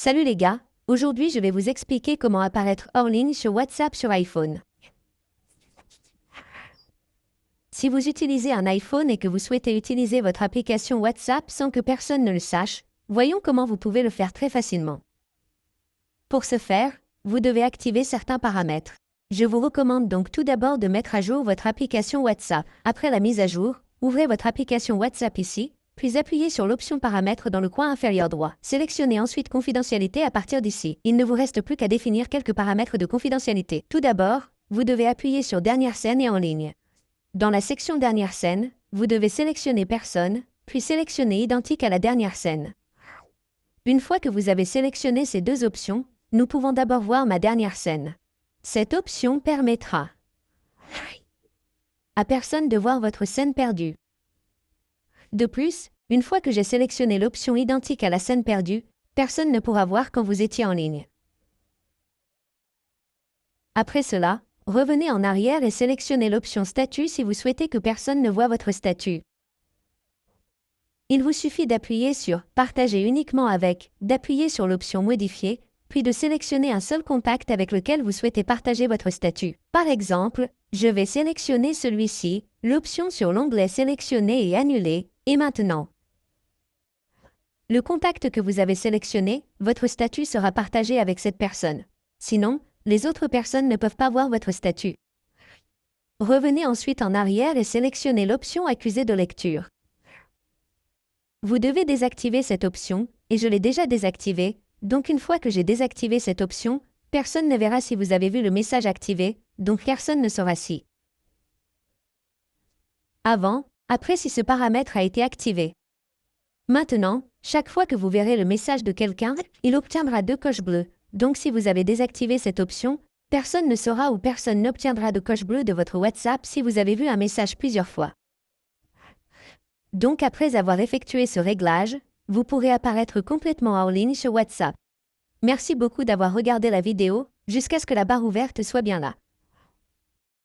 Salut les gars, aujourd'hui je vais vous expliquer comment apparaître hors ligne sur WhatsApp sur iPhone. Si vous utilisez un iPhone et que vous souhaitez utiliser votre application WhatsApp sans que personne ne le sache, voyons comment vous pouvez le faire très facilement. Pour ce faire, vous devez activer certains paramètres. Je vous recommande donc tout d'abord de mettre à jour votre application WhatsApp. Après la mise à jour, ouvrez votre application WhatsApp ici, puis appuyez sur l'option paramètres dans le coin inférieur droit. Sélectionnez ensuite confidentialité à partir d'ici. Il ne vous reste plus qu'à définir quelques paramètres de confidentialité. Tout d'abord, vous devez appuyer sur Dernière scène et en ligne. Dans la section Dernière scène, vous devez sélectionner Personne, puis sélectionner Identique à la dernière scène. Une fois que vous avez sélectionné ces deux options, nous pouvons d'abord voir Ma dernière scène. Cette option permettra à personne de voir votre scène perdue. De plus, une fois que j'ai sélectionné l'option Identique à la scène perdue, personne ne pourra voir quand vous étiez en ligne. Après cela, revenez en arrière et sélectionnez l'option Statut si vous souhaitez que personne ne voit votre statut. Il vous suffit d'appuyer sur Partager uniquement avec, d'appuyer sur l'option Modifier, puis de sélectionner un seul contact avec lequel vous souhaitez partager votre statut. Par exemple, je vais sélectionner celui-ci, l'option sur l'onglet Sélectionner et annuler, et maintenant. Le contact que vous avez sélectionné, votre statut sera partagé avec cette personne. Sinon, les autres personnes ne peuvent pas voir votre statut. Revenez ensuite en arrière et sélectionnez l'option Accusé de lecture. Vous devez désactiver cette option, et je l'ai déjà désactivée, donc une fois que j'ai désactivé cette option, personne ne verra si vous avez vu le message activé, donc personne ne saura si. Après si ce paramètre a été activé. Maintenant, chaque fois que vous verrez le message de quelqu'un, il obtiendra 2 coches bleues, donc si vous avez désactivé cette option, personne ne saura ou personne n'obtiendra de coche bleue de votre WhatsApp si vous avez vu un message plusieurs fois. Donc après avoir effectué ce réglage, vous pourrez apparaître complètement hors ligne sur WhatsApp. Merci beaucoup d'avoir regardé la vidéo, jusqu'à ce que la barre ouverte soit bien là.